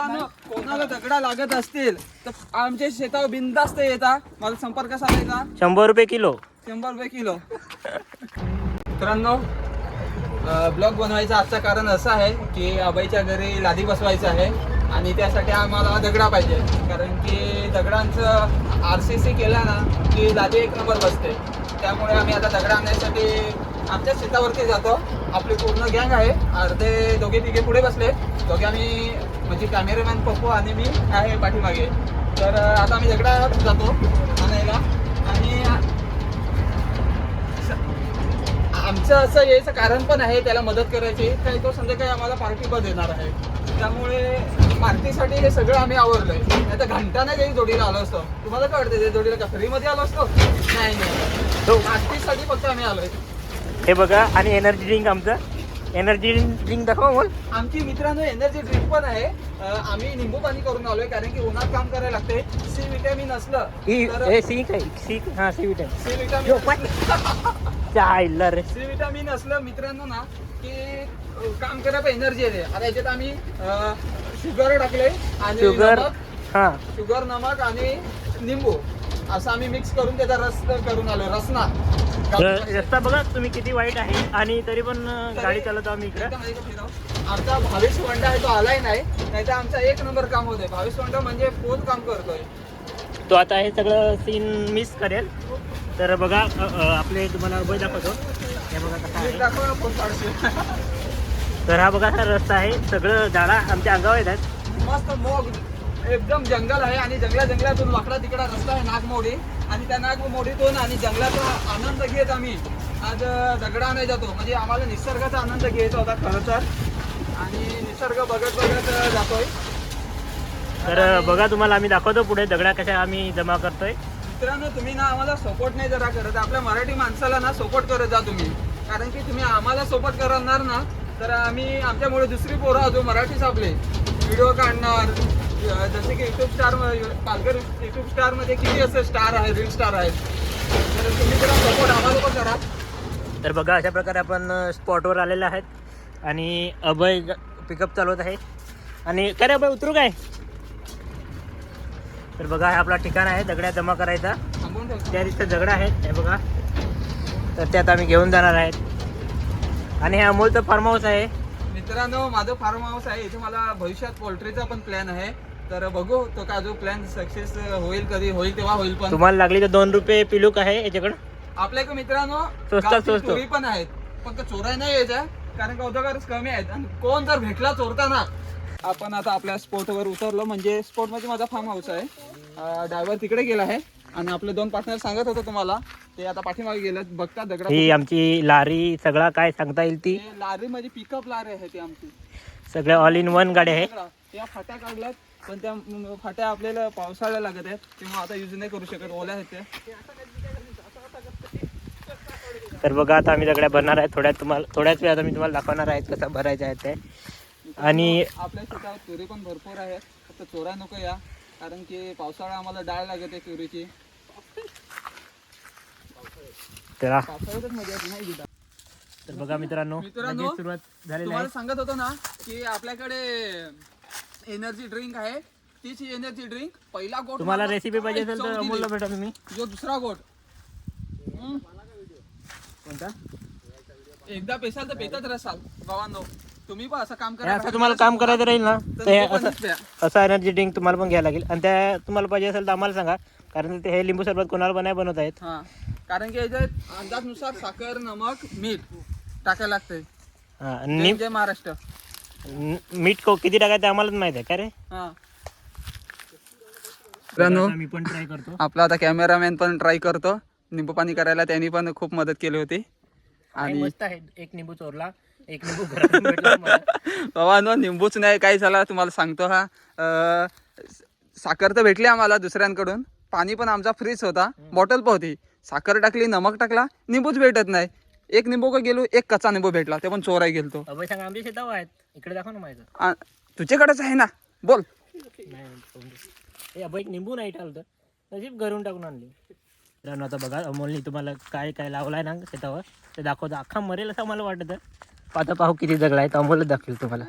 कोणाला दगडा लागत असतील तर आमच्या शेतावर बिनधास्त येता, मला संपर्क साधायचा. 100 रुपये किलो. 100 रुपये किलो. मित्रांनो, ब्लॉग बनवायचं आजचं कारण असं आहे की अभयच्या घरी लादी बसवायचं आहे आणि त्यासाठी आम्हाला दगडा पाहिजे. कारण की दगडांचं RCC केला ना की लादी एक नंबर बसते. त्यामुळे आम्ही आता दगड आणण्यासाठी आमच्या शेतावरती जातो. आपली पूर्ण गँग आहे, अर्धे दोघे तिघे पुढे बसले, दोघे आम्ही म्हणजे कॅमेरामॅन पप्पू आणि मी आहे पाठीमागे. तर आता आम्ही दगडा जातो आणायला. आणि आमचं असं यायचं कारण पण आहे त्याला मदत करायची. काही तो संध्याकाळी आम्हाला पार्टी पण देणार आहे, त्यामुळे पार्टीसाठी हे सगळं आम्ही आवरलंय. नाही तर घंटाने काही जोडीला आलो असतो. तुम्हाला काय वाटतं ते जोडीला का फ्रीमध्ये आलो असतो? नाही, पार्टीसाठी फक्त आम्ही आलोय. हे बघा, आणि एनर्जी ड्रिंक, आमचं एनर्जी ड्रिंक दाखवा बोल. आमची मित्रांनो एनर्जी ड्रिंक पण आहे. आम्ही निंबू पाणी करून आलोय कारण की उन्हात काम करायला लागते. सी विटॅमिन असलं सी विटॅमिन असलं मित्रांनो ना की काम करायला एनर्जी येते. आता याच्यात आम्ही शुगर टाकले आणि शुगर, नमक आणि निंबू असं आम्ही मिक्स करून त्याचा रस करून आलो. रसना रस्ता बघा तुम्ही किती वाईट आहे आणि तरी पण गाडी चालवतो आम्ही इकडे. आमचा भावेश वंडा आहे, तो आलाय नाही तर आमचा एक नंबर काम होतोय. भावेश वंडा म्हणजे फुल काम करतोय तो. आता हे सगळं सीन मिस करेल. तर बघा, आपले तुम्हाला अभय दाखवतो. हे बघा कसा आहे. तर हा बघा, हा रस्ता आहे. सगळं झाडा आमच्या अंगावर येतात. मस्त मोग एकदम जंगल आहे आणि जंगलातून वाकडा तिकडा रस्ता आहे नागमोडी. आणि त्या नागमोडीतून आणि जंगलाचा आनंद घेत आम्ही आज दगडा नाही जातो. म्हणजे आम्हाला निसर्गाचा आनंद घ्यायचा होता खरं तर, आणि निसर्ग बघत जातोय. तर बघा, तुम्हाला आम्ही दाखवतो पुढे दगडा कशा आम्ही जमा करतोय. मित्रांनो, तुम्ही ना आम्हाला सपोर्ट नाही जरा करत, आपल्या मराठी माणसाला ना सपोर्ट करत जा तुम्ही. कारण की तुम्ही आम्हाला सपोर्ट करणार ना तर आम्ही आमच्यामुळे दुसरी पोरं अजून मराठीच आपले व्हिडिओ काढणार. जसे की YouTube star, Palghar YouTube star मध्ये किती असे स्टार आहेत, रील स्टार आहेत. तर तुम्ही जरा सपोर्ट आम्हाला पण करा. तर बघा, अशा प्रकारे आपण स्पॉटवर आलेले आहेत आणि अभय पिकअप चालवत आहे. आणि काय रे अभय, उतरू काय? तर बघा, हे आपला ठिकाण आहे दगड्या जमा करायचा. त्या तिथे दगड आहेत हे बघा. तर त्यात आम्ही घेऊन जाणार आहेत. आणि हे अमोलचं फार्म हाऊस आहे. मित्रांनो, माझं फार्म हाऊस आहे. इथे मला भविष्यात पोल्ट्रीचा पण प्लॅन आहे. तर बघू तो का जो प्लॅन सक्सेस होईल, कधी होईल तेव्हा होईल. पण तुम्हाला लागली तर 2 रुपये पिलूक आहे याच्याकडं आपल्याकडे. मित्रांनो, चोरी पण आहेत, फक्त चोराय नाही यायच्या कारण का उद्योगच कमी आहेत. आणि कोण जर भेटला चोरताना. आपण आता आपल्या स्पॉटवर उतरलो. म्हणजे स्पॉट मध्ये माझा फार्म हाऊस आहे. ड्रायव्हर तिकडे गेला आहे आणि आपले 2 पार्टनर सांगत होतो तुम्हाला, ते आता पाठीमागे गेलेत. बघता दगड ही आमची लारी, सगळा काय सांगता येईल ती लारी म्हणजे पिकअप लारी आहे ती आमची. सगळ्या ऑल इन वन गाडी आहे. त्या फाट्या काढल्यात पण त्या फाट्या आपल्याला पावसाळ्याला लागत आहेत, तेव्हा आता यूज नाही करू शकत, ओल्या आहेत त्या. तर बघा, आता आम्ही दगड्या भरणार आहे. थोड्याच वेळात मी तुम्हाला दाखवणार आहे कसं भरायचं आहे ते. आणि आपल्या शेतावर तुरी पण भरपूर आहे, फक्त चोरा नको या कारण की पावसाळा आम्हाला डाळ लागत आहे तुरीची. पावसाळ्यातच मजा येत नाही. तर बघा मित्रांनो, सुरुवात झालेली तुम्हाला आहे. सांगत होतो ना की आपल्याकडे एनर्जी ड्रिंक आहे. तीच एनर्जी ड्रिंक पहिला गोट. तुम्हाला रेसिपी पाहिजे असेल तर अमोलला भेटा तुम्ही. जो दुसरा गोट कोणता एकदा पेसाल तर पेतच राहाल भावांनो. तुम्ही पण असं काम करा. असं तुम्हाला काम करायचं राहील ना तर असं एनर्जी ड्रिंक तुम्हाला पण घ्यायला लागेल. आणि त्या तुम्हाला पाहिजे असेल तर आम्हाला सांगा, कारण ते हे लिंबू सरबत कोणाला पण नाही बनवत आहेत. कारण की याच्यात अंदाजनुसार साखर, नमक, मीठ टाकायला लागतंय. जय महाराष्ट्र. मीठ किती टाकायचं आम्हालाच माहित आहे का रे. मी पण ट्राय करतो. आपला आता कॅमेरामॅन पण ट्राय करतो निंबू पाणी करायला. त्यांनी पण खूप मदत केली होती. आणि मस्त आहे. एक निंबू चोरला, एक निंबू घरातून भेटला मला. बाबा नो, निंबूच नाही काय झाला तुम्हाला सांगतो. साखर तर भेटली आम्हाला दुसऱ्यांकडून, पाणी पण आमचा फ्रीज होता, बॉटल पण होती. साखर टाकली, नमक टाकला, निंबूच भेटत नाही. एक निंबू का गेलो, एक कच्चा निंबू भेटला, ते पण चोराय गेलतो. अभय सांगा, आमच्या शेतावर आहेत इकडे दाखव ना माझं. तुझ्याकडेच आहे ना, बोल. नाही अभय, एक निंबू नाही टाकलं, नशीब घरून टाकून आणली. मित्रांनो, आता बघा अमोलनी तुम्हाला काय काय लावलाय ना शेतावर ते दाखवतो. अख्खा मरेल असं मला वाटतं. आता पाहू किती दगड आहेत, अमोलच दाखवेल तुम्हाला.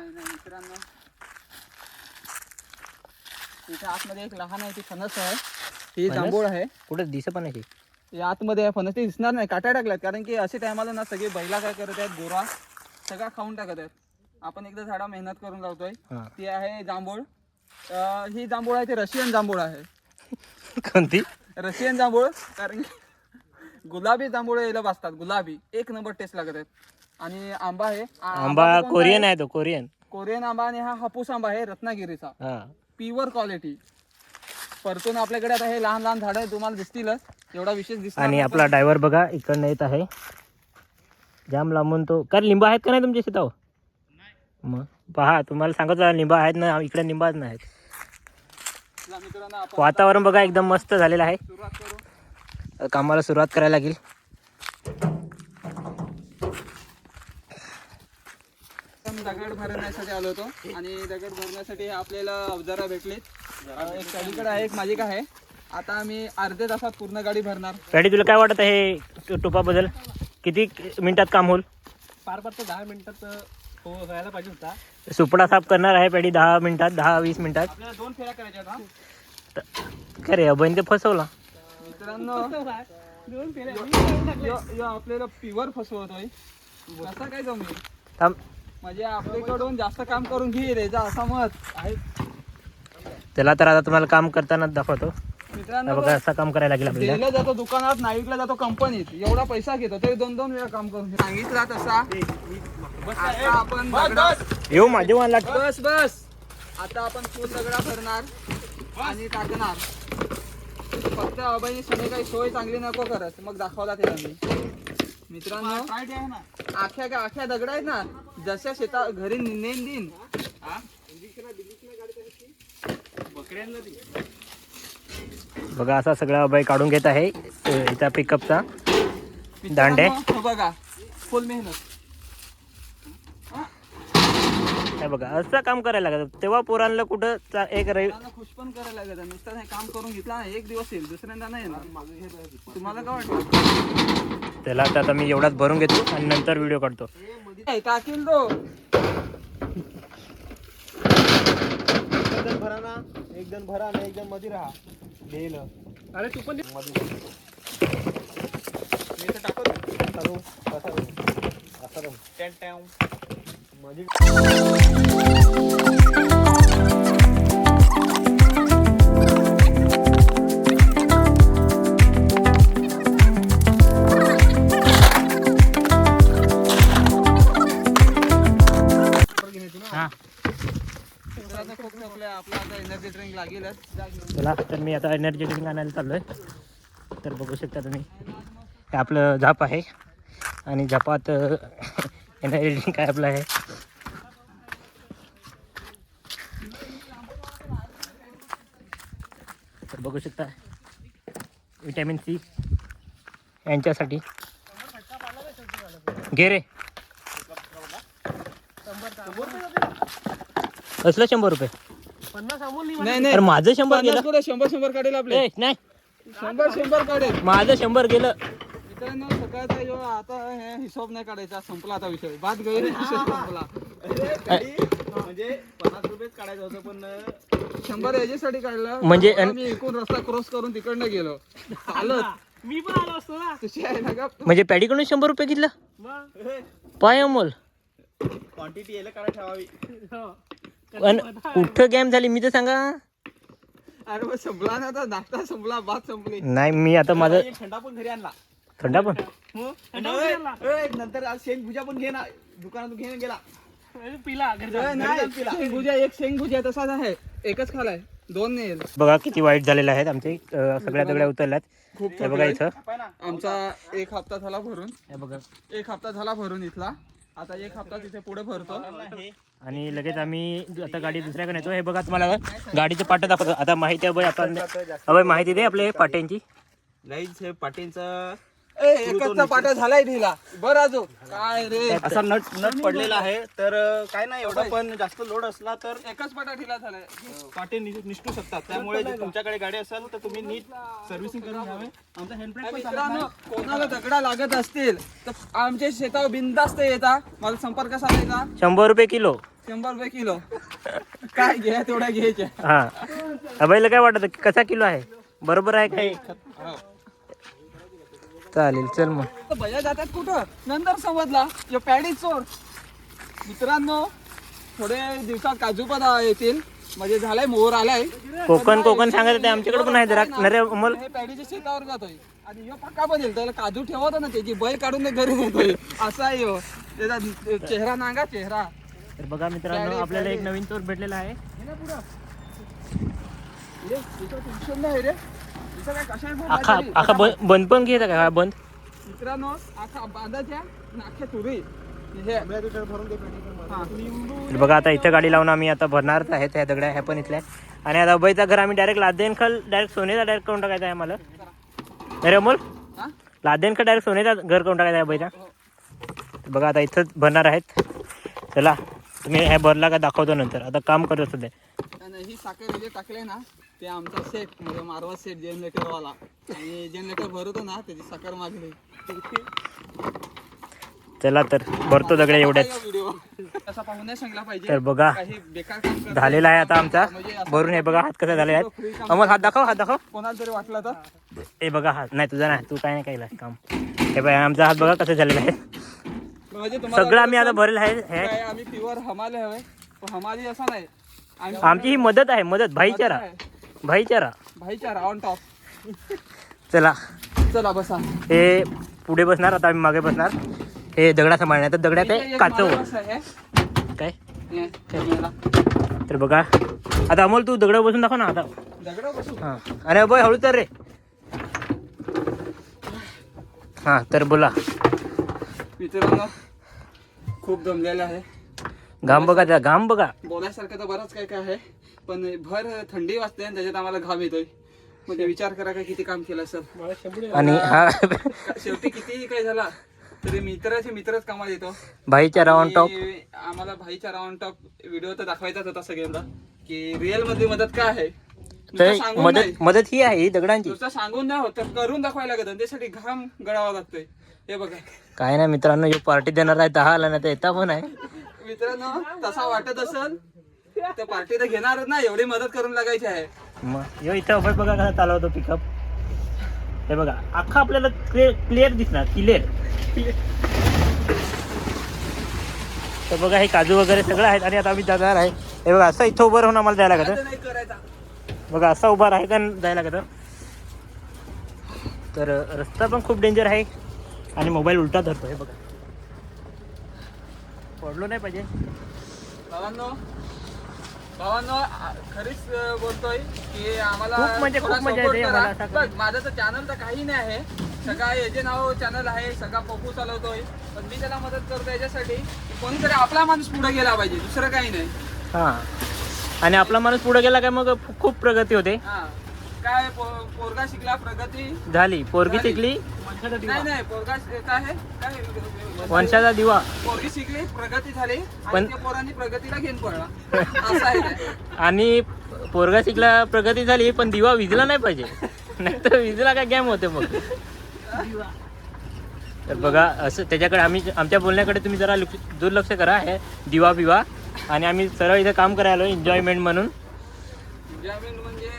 तिथे आतमध्ये एक लहान आहे ती फणस आहे, ही फणस? जांभूळ आहे. कुठं दिसत पण नाही. या आतमध्ये आहे फणस, ती दिसणार नाही, काट्या टाकल्यात कारण की असे टायमाला ना सगळे बैला काय करत आहेत, गोरा सगळा खाऊन टाकत आहेत. आपण एकदा झाडा मेहनत करून लावतोय. हा. ती आहे जांभूळ. ही जांभूळ आहे ती रशियन जांभूळ आहे. कोणती? रशियन जांभूळ, कारण की गुलाबी जांभूळ यायला बसतात, गुलाबी एक नंबर टेस्ट लागत आहेत. आणि आंबा आहे, आंबा कोणता कोरियन आहे? आहे तो, कोरियन. कोरियन आंबा. आणि हा हापूस आंबा आहे रत्नागिरीचा, हा. Pure quality. परतून आपल्याकडे आता हे लहान लहान झाडं तुम्हाला दिसतीलच, एवढा विशेष दिसणार आणि नाही, आपला ड्रायव्हर बघा इकडनं येत आहे, जाम लांबून तो. काय लिंबा आहेत का नाही तुमच्या शेतावर? मग पहा, तुम्हाला सांगतो लिंबा आहेत ना, इकडे लिंबाच नाहीत. पण मित्रांनो आपण वातावरण बघा एकदम मस्त झालेलं आहे. सुरुवात करू. कामाला सुरुवात करायला लागेल. आपण दगड भरण्यासाठी आलो होतो आणि दगड भरण्यासाठी आपल्याला अवजारा भेटले. एक पलीकडे आहे, एक माझी आहे. आता आम्ही अर्ध्या तासात पूर्ण गाडी भरणार. पॅडी तुला काय वाटत आहे टोपाबद्दल? किती मिनिटात काम होईल? पार 10 मिनिटात व्हायला पाहिजे होता. सुपडा साफ करणार आहे पॅडी 10 मिनिटात, 10-20 मिनिटात. आपल्याला 2 फेऱ्या करायच्या आता. खरे अभयने ते फसवला. मित्रांनो यो आपल्याला प्युअर फसवतोय. कसा काय जमेल? थांब, म्हणजे आपल्याकडून जास्त काम करून घे रे, असा मत आहे. त्याला तर आता तुम्हाला काम करताना दाखवतो. मित्रांनो बघा असं काम करायला लागेल आपल्याला. डेला जातो दुकानात, नाईटला जातो कंपनीत, एवढा पैसा घेतो तरी 2-2 वेळा काम करून सांगितला तसा. आता आपण येऊ माझे वाला. बस बस आता आपण फुल दगडा भरणार आणि टाकणार. फक्त अभयने संध्याकाळी सोय चांगली नको करत, मग दाखवला त्याला मी. मित्रांनो आख्या दगडा आहेत ना, जशा शेता घरी नेन देईन बघा असा सगळा अभय काढून घेत आहे इथं पिकअपचा दांडे. मित्रांनो, बघा फुल मेहनत. हे बघा असं काम करायला लागतं, तेव्हा पोरांना कुठं एक खुश पण करायला लागत. नुसतं हे काम करून घेतला ना, एक दिवस येईल, दुसऱ्यांदा नाही येणार. तुम्हाला काय वाटतं? त्याला आता मी एवढाच भरून घेतो आणि नंतर व्हिडिओ काढतो. टाकील तो एक जण भरा ना, एक जण मध्ये राहा. अरे तू पण हां आपला आता एनर्जी ड्रिंक लागेलच. चला तर मी आता एनर्जी ड्रिंक आणायला चाललो आहे. तर बघू शकता तुम्ही हे आपलं झाप आहे आणि झापात एनर्जी ड्रिंक आहे आपलं आहे. तर बघू शकता विटॅमिन सी यांच्यासाठी. घे रे असलं 100 रुपये. नाही नाही अरे माझं 100 गेलं. 100 काढेल आपले. ए, नाही 100 काढेल. माझं 100 गेलं. मित्रांनो सकाळचा यो आता हे हिशोब नाही काढायचा, संपला आता विषय. बाद गैर विषय संपला. म्हणजे 50 रुपयेच काढायचं होतं, पण 100 याच्यासाठी काढलं म्हणजे मी इकडून रस्ता क्रॉस करून तिकडनं गेलो चालत. मी पण आलो असतो ना. तुझी आहे ना का म्हणजे पॅडीकडून 100 रुपये घेतलं पाय अमोल. क्वांटिटी यायला काढा ठेवावी. पण कुठं गेम झाली मी तर सांगा. अरे मग संपला ना, आता नाश्ता संपला, भात संपली. नाही मी आता माझं एक थंडा पण घरी आणला. थंडा पण नंतर आज शेंग भुजा पण घे ना, दुकानातून घेऊन गेला. शेंगभुजा एक शेंगभुजा तसाच आहे, एकच खालाय, 2 नाही. बघा किती वाईट झालेलं आहेत आमचे. सगळ्या दगड्या उतरल्यात. खूप हे बघा इथं आमचा 1 हप्ता झाला भरून. हे बघा 1 हप्ता झाला भरून इथला. आता 1 हप्ता तिथे पुढे भरतो. आणि लगेच आम्ही आता गाडी दुसऱ्याकडे नेतो. हे बघा तुम्हाला गाडीचे पाटे दाखवतो. आता माहिती आहे आपण अभय माहिती दे आपल्या पाट्यांची. गाईज हे पाटींचा एकच पाटा झालाय ढिला. बरं अजून काय रे, असा नट पडलेला आहे. तर काय नाही एवढा, पण जास्त लोड असला तर एकच पाटा ढिला झालाय. पाटे निष्ठू शकतात. त्यामुळे जर तुमच्याकडे गाडी असेल तर तुम्ही नीट सर्व्हिसिंग करून घ्यावे. आमचा हँडब्रेक पण चालत मित्रांनो नाही. कोणाला दगडा लागत असतील तर आमच्या शेतावर बिनधास्त येता. मला संपर्क साधायचा. 100 रुपये किलो. 100 रुपये किलो. काय घ्या तेवढ्या घ्यायच्या. हा अभयला काय वाटत कसा किलो आहे बरोबर आहे काय चालेल चल मग भैया जातात कुठं नंतर समजला यो पॅडी चोर मित्रांनो थोडे दिवसात काजू पण येतील म्हणजे झालाय मोहर आलाय कोकण सांगत ते आमच्याकडे पण आहे जरा नरे अमोल हे पॅडीच्या शेतावर जातोय आणि यो पक्का पण येईल त्याला काजू ठेवतो ना त्याची बैल काढून ते घरी नेतोय असा आहे ह्यो. त्याचा चेहरा नांगा चेहरा तर बघा मित्रांनो आपल्याला एक नवीन चोर भेटलेला आहे आखा आखा बंद पण घेता का बंद मित्रांनो आखा बांधाच्या नाख्या तुरी हे तर बघा आता इथं गाडी लावून आम्ही आता भरणारच आहे त्या दगड्या ह्या पण इथल्या आणि आता अभयचा घर आम्ही डायरेक्ट लादेनखल डायरेक्ट सोनेचा डायरेक्ट करून टाकायचा आहे आम्हाला अरे अमोल लादेनखल डायरेक्ट सोनेचा घर करून टाकायचा आहे अभयचा बघा आता इथंच भरणार आहेत चला तुम्ही ह्या भरला का दाखवतो नंतर आता काम करत सध्या ही साखर जे टाकले ना ते आमचा सेट म्हणजे मारवा सेट जनरेटरवाला आणि जनरेटर भरतो ना त्याची साखर मागली चला तर भरतो दगड्या एवढ्याच व्हिडिओ तसा पाहून नाही सांगला पाहिजे तर बघा काही बेकार काम करतो. झालेला आहे आता आमचा म्हणजे असं भरून हे बघा हात कसे झाले आहेत अमोल हात दाखव कोणाला तरी वाटलं तर हे बघा हात नाही तुझा नाही तू काय नाही केलं काम हे बघा आमचा हात बघा कसं झालेला आहे म्हणजे तुम्हाला सगळं आम्ही आता भरेल आहे हे काय आम्ही प्युअर हमाले हवे पण हमाली असा नाही आमची ही मदत आहे मदत भाईचारा भाईचारा ऑन टॉप चला चला बसा हे पुढे बसणार आता आम्ही मागे बसणार हे दगडा सांभाळणार तर दगड्यात आहे काचव काय तर बघा आता अमोल तू दगड बसून दाखव ना आता दगड बसू हां अरे बोय हळू तर रे हां तर बोला मित्रांनो खूप दमलेला आहे घाम बघा त्या घाम बघा बोलायसारखं तर बरंच काय काय आहे पण भर थंडी वाजते आणि त्याच्यात आम्हाला घाम येतोय म्हणजे विचार करा काय किती काम केलं सर आणि हा शेवटी कितीही काय झाला तरी मित्रच कामात येतो भाईचारा ऑन टॉप आम्हाला भाईचारा ऑन टॉप व्हिडिओ तर दाखवायचाच होता सगळ्यांना की रिअल मध्ये मदत काय आहे तर नुसतं सांगून नाही. मदत ही आहे ही दगडांची नुसतं सांगून नाही होत तर करून दाखवायला लागत त्यासाठी घाम गळावा लागतोय हे बघा काय नाही मित्रांनो यो पार्टी देणार आहे दहा आला नाही तर येता पण आहे मित्रांनो तसा वाटत असेल तर पार्टी तर घेणारच ना एवढी मदत करून लागायची आहे मग यो इथं अभय बघा कसा चालवतो पिकअप हे बघा अख्खा आपल्याला क्लिअर दिसणार क्लिअर तर बघा हे काजू वगैरे सगळं आहेत आणि आता आम्ही जाणार आहे हे बघा असं इथं उभं राहून आम्हाला जायला लागतं नाही करायचा बघा असा उभा राहायचा जायला लागतं तर रस्ता पण खूप डेंजर आहे आणि मोबाईल उलटा धरतो हे बघा पडलो नाही पाहिजे भावांनो खरीच बोलतोय की आम्हाला खूप म्हणजे खूप थोडा मजा support येते करा. मला असं बघ, माझं तर चॅनल तर काही नाही आहे सगळा याचे नाव चॅनल आहे सगळा पप्पू चालवतोय पण मी त्याला मदत करतो याच्यासाठी की कोणीतरी आपला माणूस पुढे गेला पाहिजे दुसरं काही नाही हां आणि आपला माणूस पुढे गेला काय मग खूप प्रगती होते हा काय पोरगा शिकला प्रगती झाली पोरगी शिकली नाही पोरगा काय आहे काय वंशाचा दिवा पोरगी शिकली प्रगती झाली पण- आणि त्या पोरांनी प्रगतीला घेऊन पडला असं आहे ते. आणि पोरगा शिकला प्रगती झाली पण दिवा विजला नाही पाहिजे नाहीतर विजला काय गॅम होते मग तर बघा असं त्याच्याकडे आम्ही आमच्या बोलण्याकडे तुम्ही जरा दुर्लक्ष करा हे दिवा बिवा आणि आम्ही सरळ इथं काम करायला एन्जॉयमेंट म्हणून एन्जॉयमेंट म्हणजे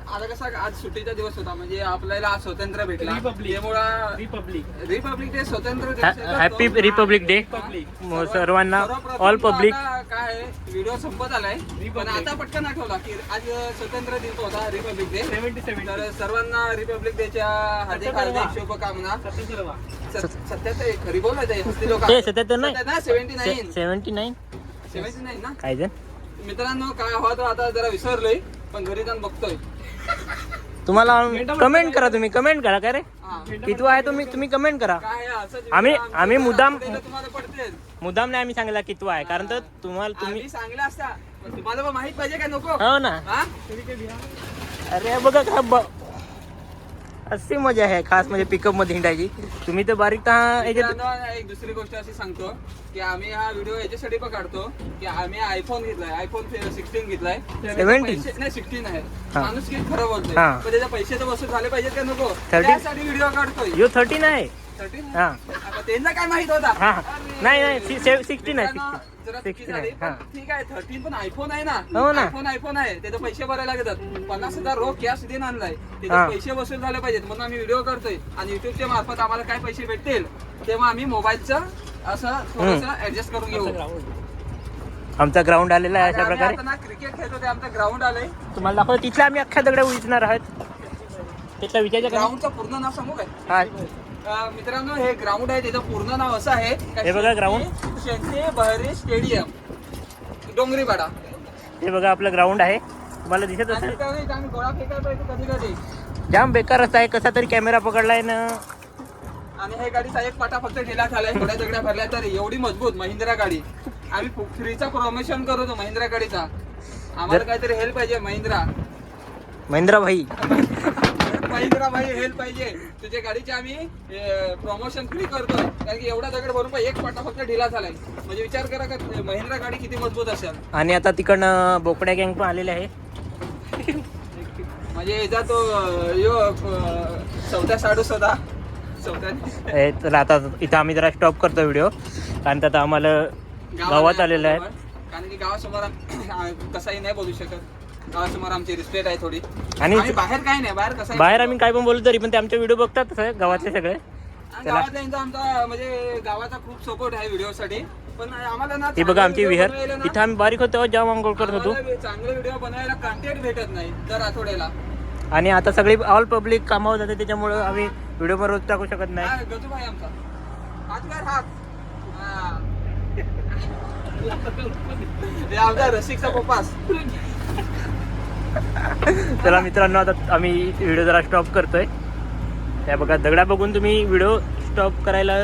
आता कसं आज सुट्टीचा दिवस होता म्हणजे आपल्याला आज स्वातंत्र्य भेटला त्यामुळं रिपब्लिक डे स्वतंत्र दिवस येतो. हॅपी रिपब्लिक डे सर्वांना सर्वप्रथम ऑल पब्लिक आता काय व्हिडिओ संपत आलाय पण आता पटकन आठवला की आज स्वतंत्र दिन होता रिपब्लिक डे तर सर्वांना रिपब्लिक डेच्या हार्दिक शुभकामना सध्या ते खरी बोलायचं हस्ती लोक 77 नाही 79 79 79 ना काय जण मित्रांनो काय हवा आता जरा विसरलोय पण घरी जाऊन बघतोय तुम्हाला कमेंट करा तुम्ही कमेंट करा काय रे हा. किती आहे तुम्ही कमेंट करा काय आहे असंच आम्ही मुद्दाम तुम्हाला पडते मुद्दाम नाही आम्ही सांगितला किती आहे कारण तर तुम्हाला तुम्ही आम्ही सांगला असता पण तुम्हाला पण माहित पाहिजे काय नको हो ना हा अरे बघा काय अशी मजा आहे खास म्हणजे पिकअप मध्ये हिंडायची तुम्ही तर बारीक मित्रांनो, एक दुसरी गोष्ट अशी सांगतो की आम्ही हा व्हिडिओ याच्यासाठी पण काढतो की आम्ही आयफोन घेतलाय आयफोन 16 घेतलाय 17? नाही 16 आहे हा. माणूस किती खरं बोलतोय हा. पण त्याचे पैसे तर वसूल झाले पाहिजेत का नको 30? त्यासाठी व्हिडिओ काढतोय यो 13 आहे 13 हा आता त्यांना काय माहित होता हा नाही 16 आहे जरा 16 चुकी झाली, आहे हा पण ठीक आहे 13 पण आयफोन आहे ना. हो ना. आयफोन आहे त्याचे पैसे भरायला लागतात. 50,000 रोख कॅश देऊन आणलाय हा. त्याचे पैसे वसूल झाले पाहिजेत म्हणून आम्ही व्हिडिओ करतोय आणि युट्यूबच्या मार्फत आम्हाला काय पैसे भेटतील तेव्हा आम्ही मोबाईलचं असं थोडंसं ऍडजस्ट करून घेऊ. आमचा ग्राउंड आलेला आहे अशा प्रकारे. क्रिकेट खेळतो ते आमचं ग्राउंड आलंय. तुम्हाला दाखवतो तिथला आम्ही अख्ख्या दगड उचणार आहोत. तिथला विचारायचं का? ग्राउंडचं पूर्ण नाव सांगू काय? हा मित्रांनो हे ग्राउंड आहे त्याचं पूर्ण नाव असं आहे हे बघा ground. शेंते बहरी स्टेडियम डोंगरीपाडा. हे बघा आपलं ग्राउंड आहे तुम्हाला दिसत आणि असेल. त्यावेळी आम्ही गोळा फेकायचो इथे कधी कधी जाम बेकार रस्ता आहे. कसा तरी कॅमेरा पकडलाय ना. आणि हे गाडीचा एक पाटा फक्त ढिला झालाय थोड्या दगड्या भरल्या तर एवढी मजबूत महिंद्रा गाडी. आम्ही फ्रीचा प्रमोशन करतो महिंद्रा गाडीचा. आम्हाला काहीतरी हेल्प पाहिजे महिंद्रा भाई महिंद्रा भाई हेल्प पाहिजे तुझ्या गाडीचे आम्ही प्रमोशन फ्री करतोय कारण की एवढा दगड भरून एक पाटा फक्त ढिला झालाय. म्हणजे विचार करा का महिंद्रा गाडी किती मजबूत असेल. आणि आता तिकडनं बोकड्या गँग पण आलेले आहे. म्हणजे याचा तो चौथ्या साडू सदा हे चला आता इथं आम्ही जरा स्टॉप करतो व्हिडिओ कारण आता आम्हाला गावात आलेलं आहे. कारण की गावासमोर कसाही नाही बोलू शकत. गावासमोर आमची रिस्पेक्ट आहे थोडी. आणि आणि बाहेर काही नाही कसं बाहेर आम्ही काय पण बोलतो तरी पण ते आमचे व्हिडिओ बघतात तसं गावातले सगळे. गावातल्यांचा आमचा म्हणजे गावाचा खूप सपोर्ट आहे व्हिडिओ साठी. पण आम्हाला ना हे बघा आमची चांगले विहीर video बनवायला ना, इथं आम्ही बारीक होतो तेव्हा जाम आंघोळ करत होतो. आम्हाला चांगले व्हिडिओ बनवायला कंटेंट भेटत नाही दर आठवड्याला. आणि आता सगळी ऑल पब्लिक कामावर जाते त्याच्यामुळे आम्ही व्हिडिओ पण रोज टाकू शकत नाही. हा, गजूभाई आमचा हात कर हात. हा. हे आमचा रसिकचा पप्पास. चला मित्रांनो आता आम्ही व्हिडिओ जरा स्टॉप करतोय. त्या बघा दगडा बघून तुम्ही व्हिडिओ स्टॉप करायला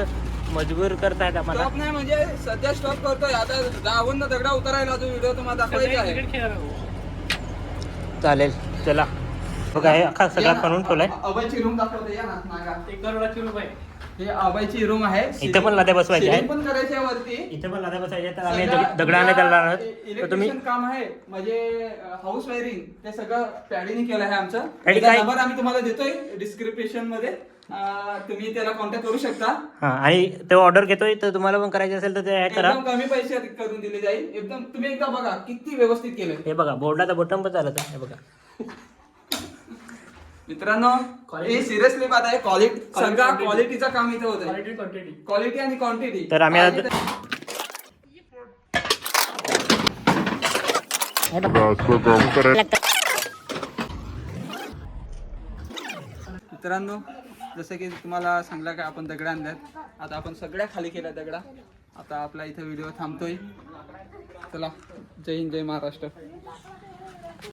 मजबूर करतायत आम्हाला. स्टॉप नाही म्हणजे सध्या स्टॉप करतोय आता जाऊन दगडा उतरायला जो व्हिडिओ तुम्हाला दाखवायचा आहे. चालेल चला बघा हे अख्खा सगळा खणून ठेवलाय. अभयची रूम दाखवते या ना नागा. 1,00,00,000ची रूम आहे. हे अभयची रूम आहे. इथं पण लाद्या बसवायच्या आहेत. पण करायच्या वरती. इथे पण लाद्या बसवायच्या तर आम्ही दगडाने करणार आहोत. तर तुम्ही इलेक्ट्रिशियन काम आहे म्हणजे हाऊस वायरिंग ते सगळं पॅडीने केलं आहे आमचं. आणि त्याचा काय- नंबर आम्ही तुम्हाला देतोय डिस्क्रिप्शन मध्ये. तुम्ही त्याला कॉन्टॅक्ट करू शकता. हा आणि तो ऑर्डर घेतोय तर तुम्हाला पण करायचं असेल तर ते ऍड करा. एकदम कमी पैसे करून दिले जाईल. एकदम तुम्ही एकदा बघा किती व्यवस्थित केलंय. हे बघा बोर्डाचा बटन पण चालत आहे. हे बघा मित्रांनो हे सिरियसली बात आहे. क्वालिटी सगळं क्वालिटीचं काम इथे होत आहे. क्वालिटी आणि क्वांटिटी. तर आम्ही आता मित्रांनो जसं की तुम्हाला सांगलं का आपण दगड आणल्यात. आता आपण सगळ्या खाली केल्या दगडा. आता आपला इथे व्हिडिओ थांबतोय. चला जय हिंद जय महाराष्ट्र.